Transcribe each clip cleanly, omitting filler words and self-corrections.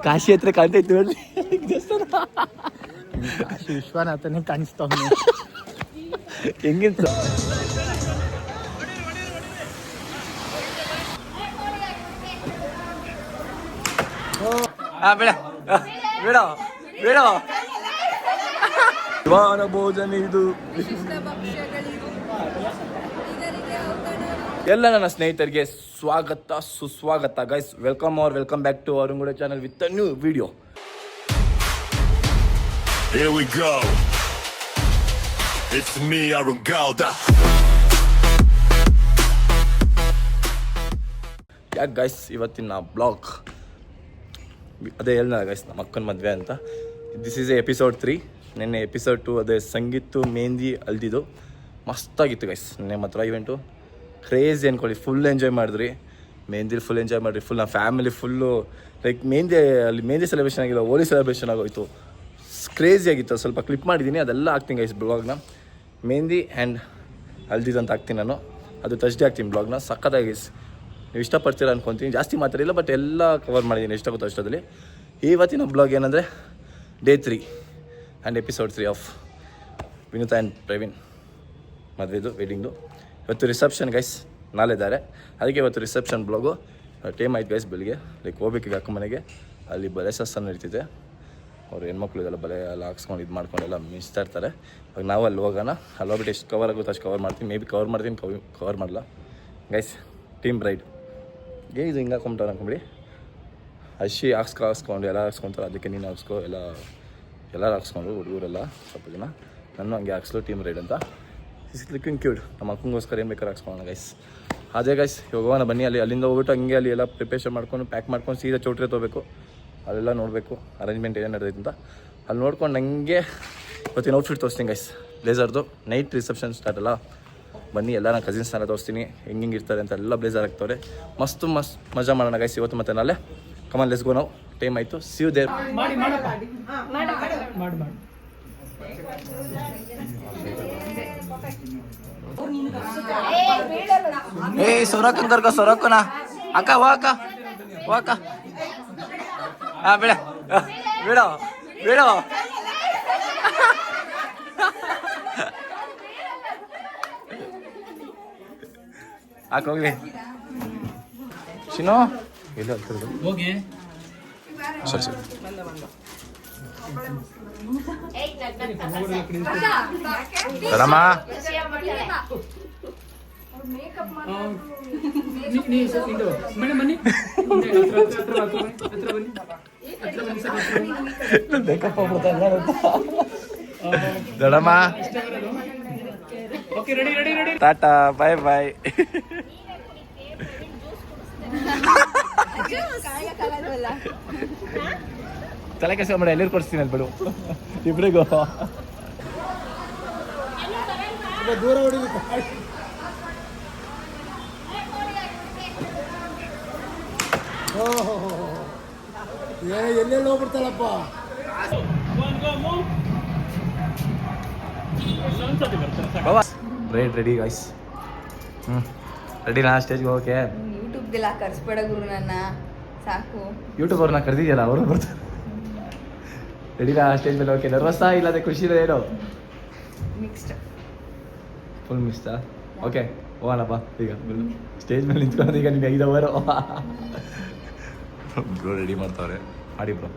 ಕಾಶಿ ಹತ್ರ ಕಾಣ್ತೈತಿ ನೋಡ್ರಿ. ಕಾಶಿ ವಿಶ್ವನಾಥನೇ ಕಾಣಿಸ್ತಾವ. ಹೆಂಗಿತ್ತು? ಬೇಡ ಬೇಡ ಬೇಡ. ವಾರ ಭೋಜನ ಇದು. ಎಲ್ಲ ನನ್ನ ಸ್ನೇಹಿತರಿಗೆ ಸ್ವಾಗತ ಸುಸ್ವಾಗತ guys. Welcome back to Avaranguda channel with a new video. Here we go. It's me, Arun Gauda. ಯಾಕೆ ಗೈಸ್ ಇವತ್ತಿನ ಬ್ಲಾಗ್ ಅದೇ ಹೇಳಿದ ಗೈಸ್, ನಮ್ಮ ಅಕ್ಕನ ಮದುವೆ ಅಂತ. This is episode 3. ನಿನ್ನೆ ಎಪಿಸೋಡ್ 2 ಅದೇ ಸಂಗೀತು ಮೆಹಂದಿ ಹಲ್ದಿದ್ದು ಮಸ್ತಾಗಿತ್ತು ಗೈಸ್. ನಿನ್ನೆ ಮಾತ್ರ ಇವೆಂಟು ಕ್ರೇಜಿ ಅಂದ್ಕೊಳ್ಳಿ. ಫುಲ್ ಎಂಜಾಯ್ ಮಾಡಿದ್ರಿ. ಮೆಹಂದಿಲಿ ಫುಲ್ ಎಂಜಾಯ್ ಮಾಡಿರಿ. ಫುಲ್ ನಮ್ಮ family full like mehndi celebration ಆಗಿಲ್ಲ, ಹೋಲಿ ಸೆಲೆಬ್ರೇಷನ್ ಆಗೋಯ್ತು. ಕ್ರೇಜಿ ಆಗಿತ್ತು. ಸ್ವಲ್ಪ ಕ್ಲಿಪ್ ಮಾಡಿದ್ದೀನಿ, ಅದೆಲ್ಲ ಹಾಕ್ತೀನಿ ಗೈಸ್ ಬ್ಲಾಗ್ನ. ಮೆಹಂದಿ ಆ್ಯಂಡ್ ಹಲ್ದಿದ್ದು ಅಂತ ಹಾಕ್ತೀನಿ ನಾನು. ಅದು ಥರ್ಸ್ಡೇ ಹಾಕ್ತೀನಿ ಬ್ಲಾಗ್ನ. ಸಕ್ಕತ್ತಾಗಿ ನೀವು ಇಷ್ಟಪಡ್ತೀರ ಅನ್ಕೊತೀನಿ. ಜಾಸ್ತಿ ಮಾತಾಡಿಲ್ಲ, ಬಟ್ ಎಲ್ಲ ಕವರ್ ಮಾಡಿದ್ದೀನಿ ಎಷ್ಟಾಗುತ್ತೋ ಅಷ್ಟರಲ್ಲಿ. ಇವತ್ತಿನ ಬ್ಲಾಗ್ ಏನಂದರೆ day 3 and episode 3 of Vinutha and Praveen ಮದುವೆದು ವೆಡ್ಡಿಂಗ್ದು. ಇವತ್ತು ರಿಸೆಪ್ಷನ್ ಗೈಸ್, ನಾಳೆ ಇದ್ದಾರೆ. ಅದಕ್ಕೆ ಇವತ್ತು ರಿಸೆಪ್ಷನ್ ಬ್ಲಾಗು. ಟೈಮ್ ಆಯ್ತು ಗೈಸ್ ಬೆಳಿಗ್ಗೆ. ಲೈಕ್ ಹೋಗ್ಬೇಕು ಅಕ್ಕ ಮನೆಗೆ. ಅಲ್ಲಿ ಬಳೆ ಶಾಸ್ತ್ರ ನಡೀತಿದೆ. ಅವ್ರು ಹೆಣ್ಮಕ್ಳು ಇದೆಲ್ಲ ಬಳೆ ಎಲ್ಲ ಹಾಕ್ಸ್ಕೊಂಡು ಇದು ಮಾಡ್ಕೊಂಡೆಲ್ಲ ಮಿಸ್ತಾ ಇರ್ತಾರೆ. ಇವಾಗ ನಾವು ಅಲ್ಲಿ ಹೋಗೋಣ. ಅಲ್ಲಿ ಹೋಗ್ಬಿಟ್ಟು ಎಷ್ಟು ಕವರ್ ಆಗುತ್ತೆ ಅಷ್ಟು ಕವರ್ ಮಾಡ್ತೀನಿ. ಮೇ ಬಿ ಕವರ್ ಮಾಡ್ತೀನಿ, ಕವರ್ ಮಾಡಲ್ಲ ಗೈಸ್. ಟೀಮ್ ಬ್ರೈಡ್ ಇದು ಹಿಂಗೆ ಹಾಕೊಂಬಿಟ್ಟವ್ರು ಅನ್ಕೊಂಬಿಡಿ. ಅಕ್ಕಿ ಹಾಕ್ಸ್ಕೊಂಡು ಎಲ್ಲ ಹಾಕ್ಸ್ಕೊತಾರೆ. ಅದಕ್ಕೆ ನೀನು ಹಾಕ್ಸ್ಕೊ ಎಲ್ಲರೂ ಹಾಕ್ಸ್ಕೊಂಡು ಹುಡುಗರೆಲ್ಲ ಸ್ವಲ್ಪ ಜನ. ನಾನು ಹಂಗೆ ಹಾಕ್ಸ್ಲು ಟೀಮ್ ರೈಡ್ ಅಂತ. Is licking cute. ನಮ್ಮ ಅಕ್ಕಂಗೋಸ್ಕರ ಏನು ಬೇಕಾದ್ರೆ ಹಾಕ್ಸ್ಕೊಳ್ಳೋಣ ಗೈಸ್. ಅದೇ ಗೈಸ್ ಇವಾಗ ಹೋಗೋಣ ಬನ್ನಿ. ಅಲ್ಲಿಂದ ಹೋಗ್ಬಿಟ್ಟು ಹಂಗೆ ಅಲ್ಲಿ ಎಲ್ಲ ಪ್ರಿಪ್ರೇಷನ್ ಮಾಡ್ಕೊಂಡು ಪ್ಯಾಕ್ ಮಾಡ್ಕೊಂಡು ಸೀದಾ ಚೌಟ್ರಿ ತೊಗೋಬೇಕು. ಅಲ್ಲೆಲ್ಲ ನೋಡಬೇಕು ಅರೇಂಜ್ಮೆಂಟ್ ಏನು ನಡೆದೈತೆ ಅಂತ. ಅಲ್ಲಿ ನೋಡ್ಕೊಂಡು ನನಗೆ ಇವತ್ತಿನ ಔಟ್ಫಿಟ್ ತೋರಿಸ್ತೀನಿ ಗೈಸ್. ಬ್ಲೇಸರ್ದು ನೈಟ್ ರಿಸೆಪ್ಷನ್ ಸ್ಟಾರ್ಟ್ ಅಲ್ಲ. ಬನ್ನಿ ಎಲ್ಲ ನಾನು ಕಸಿನ್ಸ್ನೆಲ್ಲ ತೋರಿಸ್ತೀನಿ ಹೆಂಗೆ ಇರ್ತಾರೆ ಅಂತ. ಎಲ್ಲ ಬ್ಲೇಸರ್ ಆಗ್ತವ್ರೆ. ಮಸ್ತ್ ಮಜಾ ಮಾಡೋಣ ಗೈಸ್ ಇವತ್ತು ಮತ್ತು ನಾಳೆ. ಕಮಾನ್ ಲೆಟ್ಸ್ ಗೋ ನಾವು. ಟೈಮ್ ಆಯಿತು. See you there. ಏ ಸೊರಕ್ಕನ್ ಕರ್ಕೊ, ಸೊರಕ್ಕನ ಅಕ್ಕ ವಾ ಅಕ್ಕ ವಾ ಅಕ್ಕ. ಹಾಂ ಬೇಡ ಬೇಡ ಬೇಡ. ಹಾಕೋಗ್ಲಿ ಶಿನೋ ಇಲ್ಲ ಹೋಗಿ. ಸರಿ ಸರಿ. ಸರಮ್ಮ ದೊಡಮ್ಮ ಟಾಟಾ ಬಾಯ್ ಬಾಯ್. ತಲೆ ಕೆಲಸ ಮಾಡಿ ಎಲ್ಲರೂ ಕೊಡಿಸ್ತೀನಿ ಅಲ್ಲಿ ಬಿಡು ಇಬ್ರಿಗೂ. ದೂರ ಹೊಡಿ. ಎಲ್ಲೆಲ್ಲಿ ಹೋಗ್ಬಿಡ್ತಾಳಪ್ಪ. Bride ready guys. ರೆಡಿನಾ ಸ್ಟೇಜ್ಗೆ ಹೋಗೋಕೆ? ಯೂಟ್ಯೂಬ್ಗೆಲ್ಲ ಕರ್ಸ್ಬೇಡ ಗುರು ನನ್ನ, ಸಾಕು. ಯೂಟ್ಯೂಬ್ ಅವ್ರನ್ನ ಕರೆದಿದೆಯಲ್ಲ, ಅವರು ಬರ್ತಾರೆ. ರೆಡಿನಾ ಸ್ಟೇಜ್ ಮೇಲೆ ಓಕೆ? ನರ್ವಸ್ಸಾ ಇಲ್ಲದೆ ಖುಷಿ ಇದೆ ಏನೋ? ಮಿಕ್ಸ್ಡ್, ಫುಲ್ ಮಿಕ್ಸ್ಡಾ? ಓಕೆ ಹೋಗೋಣಪ್ಪ ಈಗ. ಸ್ಟೇಜ್ ಮೇಲೆ ನಿಂತ್ಕೊಳ್ಳೋದು ಈಗ ನಿಮ್ಗೆ 5 ಅವರು ಬ್ರೋ ರೆಡಿ ಮಾಡ್ತಾವ್ರೆ. ಮಾಡಿ ಬ್ರೋ.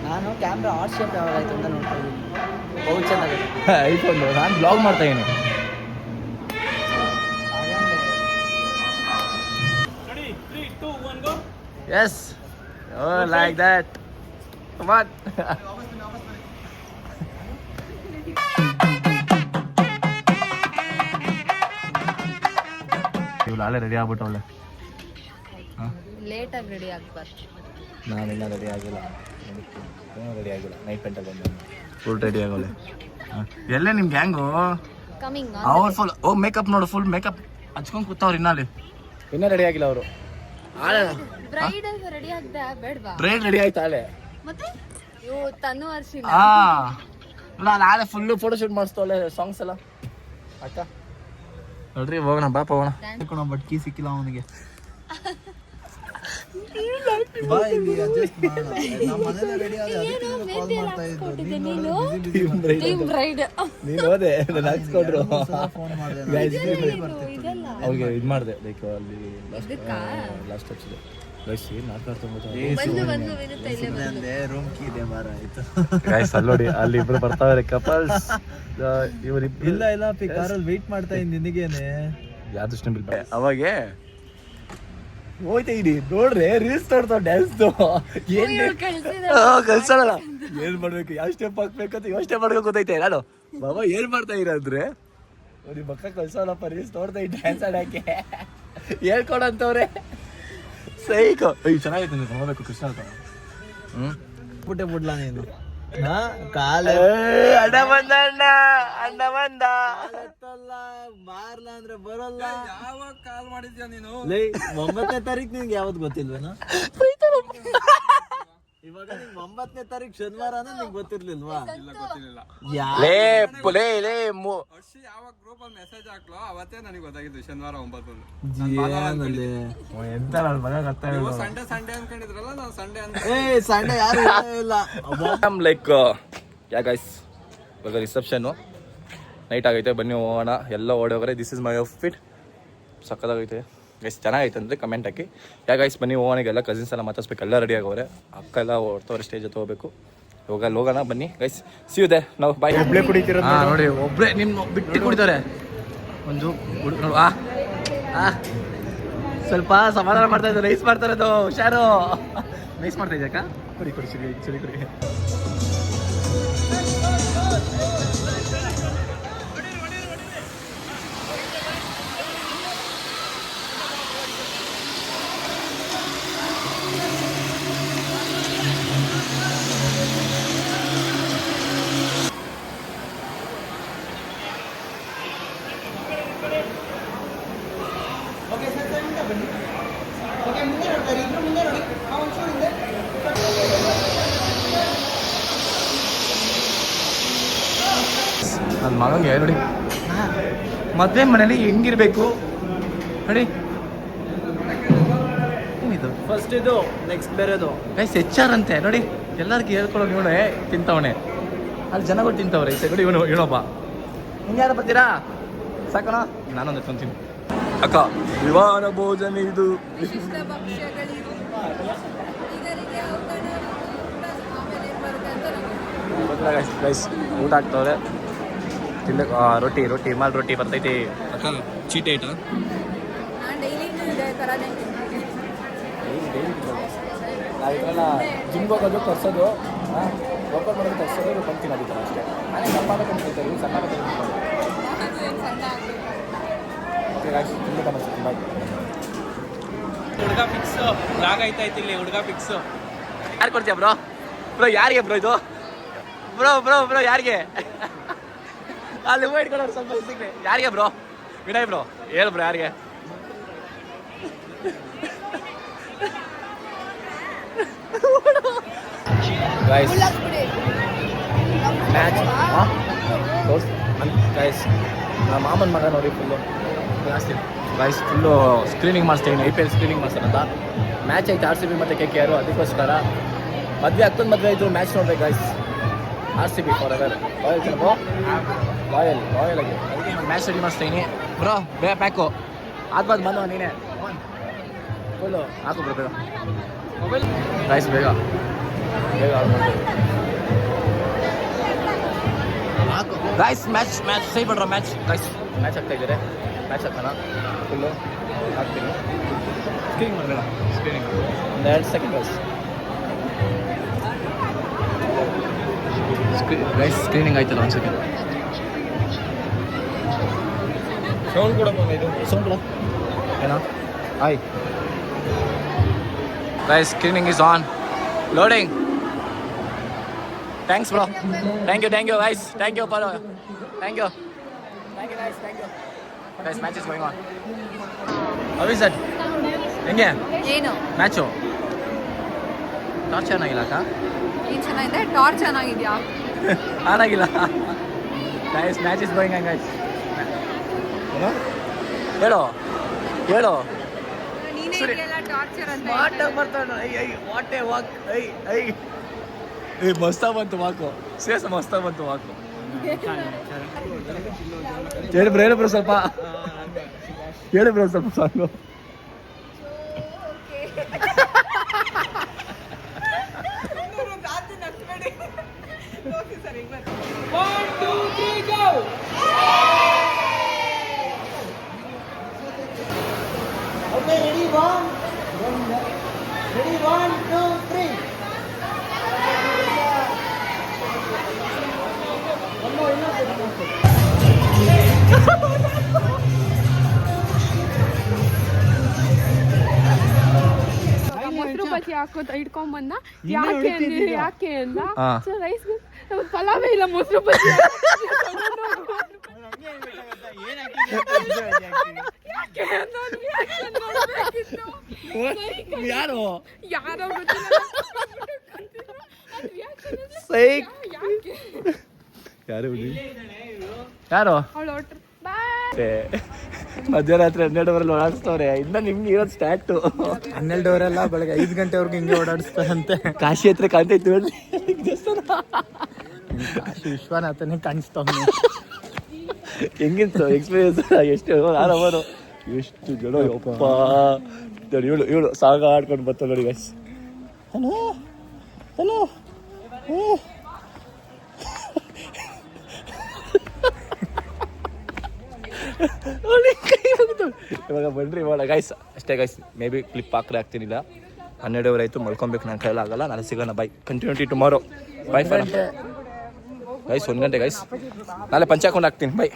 ನಾನು ಕ್ಯಾಮ್ರಾ ಆರ್ಟ್ ಶೇಪ್ ಯಾವಾಗ ಆಯ್ತು ಅಂತ ನೋಡ್ತಾ ಇದ್ದೀನಿ. ಬಹು ಚೆನ್ನಾಗಿದೆ ಐಫೋನ್. ನಾನು ಬ್ಲಾಗ್ ಮಾಡ್ತಾ ಇದ್ದೀನಿ. Yes like that. Come on. ಇವ್ಳು ನಾಳೆ ರೆಡಿ ಆಗ್ಬಿಟ್ಟವಳೆ. ಲೇಟಾಗಿ ರೆಡಿ ಆಗ್ಬಾರ್ದು. ನಾನಿನ್ನ ರೆಡಿ ಆಗಿಲ್ಲ. ರೆಡಿ ಆಗಿಲ್ಲ. ನೈಟ್ ಪೆಂಟಲ್ಲಿ ಬಂದ ಫುಲ್ ರೆಡಿ ಆಗೋಳೆ. ಎಲ್ಲೇ ನಿಮ್ಮ ಗ್ಯಾಂಗು? ಕಮಿಂಗ್ ಅವ್ರು ಫುಲ್ ಮೇಕಪ್ ನೋಡು, ಫುಲ್ ಮೇಕಪ್ ಹಚ್ಕೊಂಡು ಕೂತವ್ರು. ಇನ್ನೂ ರೆಡಿ ಆಗಿಲ್ಲ ಅವರು. ಬ್ರೈಡ್ ರೆಡಿ ಆಗ್ದ ಬೇಡವಾ? ಬ್ರೈಡ್ ರೆಡಿ ಆಯ್ತು ಆಳೆ. ಮತ್ತೆ ತನು ಅರ್ಶಿನ. ನಾಳೆ ಫುಲ್ಲು ಫೋಟೋ ಶೂಟ್ ಮಾಡಿಸ್ತವಳೆ. ಸಾಂಗ್ಸ್ ಎಲ್ಲ ಅಕ್ಕ ನೋಡ್ರಿ ಹೋಗೋಣ ಬಾಪ ಹೋಗೋಣ. ಬಟ್ ಕೀ ಸಿಕ್ಕಿಲ್ಲ ಅವನಿಗೆ. ಬಾ ಇಲ್ಲಿ adjust ಮಾಡೋಣ. ನಮ್ಮ ಮನೇಲಿ ರೆಡಿ ಆದ್ರೆ ಅದಕ್ಕೆ ಕಾಲ್ ಮಾಡ್ತಾ ಇದ್ದು. ನೀನು ಹೋದೆ ನಾನು ಹಾಕ್ಸ್ಕೊಟ್ರು ಫೋನ್ ಮಾಡಿದೆ. ಅವ್ರಿಗೆ ಇದು ಮಾಡಿದೆ ಲೈಕ್ ಅಲ್ಲಿ ಲಾಸ್ಟ್ ಹಚ್ಚಿದೆ ಗೈಸ್ ರೂಮ್ ಕೀ ಇದೆ ಬಾರ ಆಯ್ತು. ಗೈಸ್ ಅಲ್ಲಿ ನೋಡಿ ಅಲ್ಲಿ ಇಬ್ರು ಬರ್ತಾವ್ರೆ ಕಪಲ್ಸ್. ಇವರಿಬ್ರು ಇಲ್ಲ ಕಾರಲ್ಲಿ ವೇಟ್ ಮಾಡ್ತಾ ಇದ್ದೀನಿ ನಿನಗೇನೆ. ಯಾವ್ದು ಇಷ್ಟ ಬಿಲ್ ಅವಾಗೆ ಹೋಯ್ತಾ ಇಡಿ ನೋಡ್ರಿ ರೀಲ್ಸ್ ನೋಡ್ತಾವ ಡ್ಯಾನ್ಸ್ ಕಲ್ಸಲ್ಲ ಏನ್ ಮಾಡ್ಬೇಕು ಯಾವ ಸ್ಟೆಪ್ ಹಾಕ್ಬೇಕಂತ ಯೋಚನೆ ಮಾಡ್ಬೇಕು ಗೊತ್ತೈತೆ ನಾನು ಬಾಬಾ ಏನ್ ಮಾಡ್ತಾ ಇರಂದ್ರೆ ಅವ್ರಿಗೆ ಮಕ್ಕ ಕಲ್ಸಲ್ಲಪ್ಪ ರೀಲ್ಸ್ ನೋಡ್ತಾ ಇದ್ದ ಡ್ಯಾನ್ಸ್ ಆಡಕ್ಕೆ ಹೇಳ್ಕೊಡಂತವ್ರೆ ಸೈಕೋ ಚೆನ್ನಾಗೈತೆ ನೀವು ನೋಡ್ಬೇಕು ಕೃಷ್ಣ ಅಂತ. ಪುಟ್ಟೆ ಬಿಡ್ಲಾ ನೀನು ಕಾಲ ಅಣ್ಣ ಬಂದ ಅಣ್ಣ ಬಂದ ಮಾರ್ಲ ಅಂದ್ರೆ ಬರಲ್ಲ. ಯಾವಾಗ ಕಾಲ್ ಮಾಡಿದ್ಯಾ ನೀನು? 9ನೇ ತಾರೀಕು ನಿನ್ಗೆ ಯಾವತ್ತು ಗೊತ್ತಿಲ್ವೇನೋ? ಇವಾಗ ನಿಂಗೆ 9ನೇ ತಾರೀಕು ಶನಿವಾರ ಅಂದ್ರೆ ನಿಂಗೆ ಗೊತ್ತಿರ್ಲಿಲ್ವಾ? ಇಲ್ಲ ಗೊತ್ತಿರ್ಲಿಲ್ಲ. ವರ್ಷಿ ಯಾವಾಗ ಗ್ರೂಪ್ ಅಲ್ಲಿ ಮೆಸೇಜ್ ಹಾಕ್ಲೋ ಅವತ್ತೇ ನನಗೆ ಗೊತ್ತಾಗಿದ್ದು ಶನಿವಾರ 9 ಎಂತ ನನ್ನ ಮಗ ಗೊತ್ತಾ ಸಂಡೇ ಅನ್ಕೊಂಡಿದ್ರಲ್ಲ ನಾವು ಸಂಡೇ ಅಂತ. ಸಂಡೆ ಯಾರು ಇಲ್ಲ. ಲೈಕ್ ಯಾ ಗೈಸ್ ಇವಾಗ ರಿಸೆಪ್ಷನ್ನು ನೈಟ್ ಆಗೈತೆ ಬನ್ನಿ ಹೋಗೋಣ ಎಲ್ಲ ಓಡೋಗ್ರೆ. ದಿಸ್ ಇಸ್ ಮೈ ಔಟ್ಫಿಟ್ ಸಕ್ಕದಾಗೈತೆ ಗೈಸ್. ಚೆನ್ನಾಗೈತೆ ಅಂದರೆ ಕಮೆಂಟ್ ಹಾಕಿ. ಯಾ ಗೈಸ್ ಬನ್ನಿ ಹೋಗೋಣ. ಎಲ್ಲ ಕಸಿನ್ಸ್ ಎಲ್ಲ ಮಾತಾಡ್ಸ್ಬೇಕು ಎಲ್ಲ ರೆಡಿ ಆಗೋರೆ. ಅಕ್ಕ ಎಲ್ಲ ಓಡ್ತವ್ರೆ ಸ್ಟೇಜ್ ಹತ್ತು ಹೋಗ್ಬೇಕು. ಇವಾಗ ಅಲ್ಲಿ ಹೋಗೋಣ ಬನ್ನಿ ಗೈಸ್. ಸಿ ಯು ದೇರ್ ನಾವು ಬಾಯ್. ಒಬ್ಬಳೇ ಕುಡಿತೀರ ನೋಡಿ ಒಬ್ಬರೇ ನಿಮ್ಮ ಬಿಟ್ಟು ಕುಡಿತಾರೆ ಒಂದು ನೋಡು. ಸ್ವಲ್ಪ ಸಮಾಧಾನ ಮಾಡ್ತಾ ಇದ್ದಾರೆ. ನೈಸ್ ಮಾಡ್ತಾರೆ ಅದು ಹುಷಾರು. ನೈಸ್ ಮಾಡ್ತಾ ಇದ್ದಕ್ಕ ಕುಡಿ ಚಳಿ ಕುಡಿ. ನನ್ನ ಮಗಂಗೆ ನೋಡಿ ಮದುವೆ ಮನೇಲಿ ಹೆಂಗಿರ್ಬೇಕು ನೋಡಿ. ಏನಿದು ಫಸ್ಟ್ ಇದು ನೆಕ್ಸ್ಟ್ ಬೇರೆದು ಗೈಸ್ HR ಅಂತೆ ನೋಡಿ. ಎಲ್ಲರಿಗೂ ಹೇಳ್ಕೊಳೋ ಇವನೇ ತಿಂತವನೆ. ಅಲ್ಲಿ ಜನಗಳು ತಿಂತವ್ರೆ ಈ ನೋಡಿ ಇವನೊಬ್ಬ. ಹಿಂಗೆ ಯಾರು ಬರ್ತೀರಾ ಸಾಕೋಣ ನಾನೊಂದು ಎತ್ಕೊಂತೀನಿ. ಅಕ್ಕ ವಿವಾಹ ಭೋಜನ ಇದು ವಿಶಿಷ್ಟ ಭಕ್ಷ್ಯಗಳಿವು ಇದರಿಗೆ ಔತಣ ಆಮೇಲೆ ಬರುತ್ತೆ ಅಂತ ನನಗೆ. ಗೈಸ್ ಊಟ ಆಗ್ತವ್ರೆ. ತಿನ್ನಕ್ಕೆ ರೊಟ್ಟಿ ಮಾಲ್ ರೊಟ್ಟಿ ಬರ್ತೈತಿ. ಅಕ್ಕ ಚೀಟ್ ಐಟ ನಾನು ಡೈಲಿನೂ ಇದೇ ಥರನೇ ಜಿಮ್ಗೆ ಹೋಗೋದು ತರ್ಸೋದು ವರ್ಕೌಟ್ ಮಾಡೋದು ತರ್ಸೋದು ಬಂತೀನಿ ಅದೇ ಥರ ಅಷ್ಟೇ. ನಾನೇ ದಪ್ಪ ಕಂಡ್ಕೊಳ್ತಾರೆ ಇವು ಸಣ್ಣ ಹುಡುಗ ಫಿಕ್ಸ್ ಜಾಗ ಐತಾಯ್ತು ಇಲ್ಲಿ. ಹುಡುಗ ಫಿಕ್ಸ್ ಯಾರು ಕೊಡ್ತೀಯ ಬ್ರೋ ಯಾರಿಗೆ ಬ್ರೋ ಇದು ಬ್ರೋ ಯಾರಿಗೆ ಅಲ್ಲಿ ಹೂವು ಇಟ್ಕೊಳ್ಳೋರು ಸ್ವಲ್ಪ ಸಿಗ್ಲಿ. ಯಾರಿಗೆ ಬ್ರೋ ವಿನಯ್ ಬ್ರೋ ಹೇಳು ಬ್ರೋ ಯಾರಿಗೆ? ಗೈಸ್ ಮ್ಯಾಚ್ ಗೈಸ್ ನಮ್ಮ ಮಾಮನ ಮಗ ನೋಡಿ ಫುಲ್ಲು ಜಾಸ್ತಿ ಗೈಸ್ ಫುಲ್ಲು ಸ್ಕ್ರೀನಿಂಗ್ ಮಾಡಿಸ್ತೀನಿ. IPL ಸ್ಕ್ರೀನಿಂಗ್ ಮಾಡ್ತಾರಂತ. ಮ್ಯಾಚ್ ಐತೆ RCB ಮತ್ತು KKR. ಅದಕ್ಕೋಸ್ಕರ ಮದುವೆ ಆಗ್ತದೆ ಮದುವೆ ಆಯಿತು ಮ್ಯಾಚ್ ನೋಡ್ಬೇಕು guys. RCB for ever royal ಆಗಿ ಅದಕ್ಕೆ ಮ್ಯಾಚ್ ರೆಡಿ ಮಾಡಿಸ್ತೀನಿ ಬ್ರೋ. ಬೇಗ ಪ್ಯಾಕು ಆದ್ಬಾದ್ ಬಂದವ ನೀನೇ ಫುಲ್ಲು ಹಾಕು ಬ್ರೋ ಬೇಗ ಮೊಬೈಲ್ ಗೈಸ್ ಬೇಗ ಹಾಕು ಗೈಸ್. ಮ್ಯಾಚ್ ಸೈ ಬಿಡ್ರ ಮ್ಯಾಚ್ ಗೈಸ್. ಮ್ಯಾಚ್ ಆಗ್ತಾ ಇದ್ದಾರೆ. ಮ್ಯಾಚ್ ಹಾಕೋಣ ಫುಲ್ಲು ಹಾಕ್ತೀನಿ. ಸ್ಕ್ರೀನಿಂಗ್ ಮಾಡಬೇಡ ಸ್ಕ್ರೀನಿಂಗ್ ಒಂದು 2 ಸೆಕೆಂಡ್ ಗೈಸ್ ಸ್ಕ್ರೀನಿಂಗ್ ಆಯ್ತಲ್ಲ ಒಂದು ಸೆಕೆಂಡ್. ಸೌಂಡ್ ಕೂಡ ಇದು ಸೌಂಡ್ ಕೂಡ ಏನೋ ಆಯ್ guys screening is on loading. Thanks bro. Thank you guys. Thank you guys. Match is going on. How is that? ಹೆಂಗೆ ಏನು ಮ್ಯಾಚು? ಟಾರ್ಚ್ ಚೆನ್ನಾಗಿಲ್ಲ ಅಕ್ಕ? ಏನು ಚೆನ್ನಾಗಿದೆ? ಟಾರ್ಚ್ ಚೆನ್ನಾಗಿದೆಯಾ? ಆನ್ ಆಗಿಲ್ಲ guys. Match is going on guys. ಹೇಳೋ ಹೇಳೋ ನೀನೇ ಇದೆಯಲ್ಲ ಟಾರ್ಚರ್ ಅಂತ ಸ್ಮಾರ್ಟಾಗಿ ಬರ್ತಾನೆ. What A walk. ಮಸ್ತಾಗಿ ಬಂತು ವಾಕು. ಸೇಸ ಮಸ್ತಾಗಿ ಬಂತು ವಾಕು. ಹೇಳಿ ಬ್ರೋ ಸ್ವಲ್ಪ ಸಾಂಗು. Okay, ready, 1, 2, 3. ಮೊಸರು ಬಜ್ಜಿ ಹಾಕೋತ ಇಟ್ಕೊಂಬಂದ ಯಾಕೆ ಅಂದ ಹಾ. ಸೊ ರೈಸ್ ಪಲಾವೇ ಇಲ್ಲ ಮೊಸರು ಬಜ್ಜಿ ಯಾರು ಯಾರೋ ಸೈಕ್ ಯಾರು ಯಾರು ಅವಳು ಬಾಯ್ ಮಧ್ಯರಾತ್ರಿ 12 ಓಡಾಡಿಸ್ತವ್ರೆ. ಇನ್ನ ನಿಮ್ಗೆ ಇರೋದು ಸ್ಟಾರ್ಟು 12 ಬೆಳಗ್ಗೆ 5 ಗಂಟೆವರೆಗೂ ಹಿಂಗೆ ಓಡಾಡಿಸ್ತಾರಂತೆ. ಕಾಶಿ ಹತ್ರ ಕಾಣ್ತೈತಿ ನೋಡಿ. ಕಾಶಿ ವಿಶ್ವನಾಥನೇ ಕಾಣಿಸ್ತಾವ. ಹೆಂಗಿತ್ತು ಎಕ್ಸ್ಪೀರಿಯನ್ಸ್? ಎಷ್ಟು ಆರಾಮರು ಎಷ್ಟು ಜನ ಯಪ್ಪ ನೋಡಿ. ಇವಳು ಸಾಗ ಆಡ್ಕೊಂಡು ಬರ್ತಾಳೆ ನೋಡಿ ಗೈಸ್. ಹಲೋ ಹಲೋ ಇವಾಗ ಬನ್ರಿ ಇವಾಗ ಗೈಸ್. ಅಷ್ಟೇ ಗೈಸ್, ಮೇ ಬಿ ಕ್ಲಿಪ್ ಹಾಕ್ತಿನಿಲ್ಲ. 12 ಆಯಿತು, ಮಲ್ಕೊಬೇಕು. ನನ್ನ ಕೈಲಾಗಲ್ಲ. ನಾಳೆ ಸಿಗೋಣ. By. Continuity tomorrow. By for guys. 1 ಗಂಟೆ ಗೈಸ್. ನಾಳೆ ಪಂಚ ಹಾಕೊಂಡು ಹಾಕ್ತೀನಿ. ಬೈ.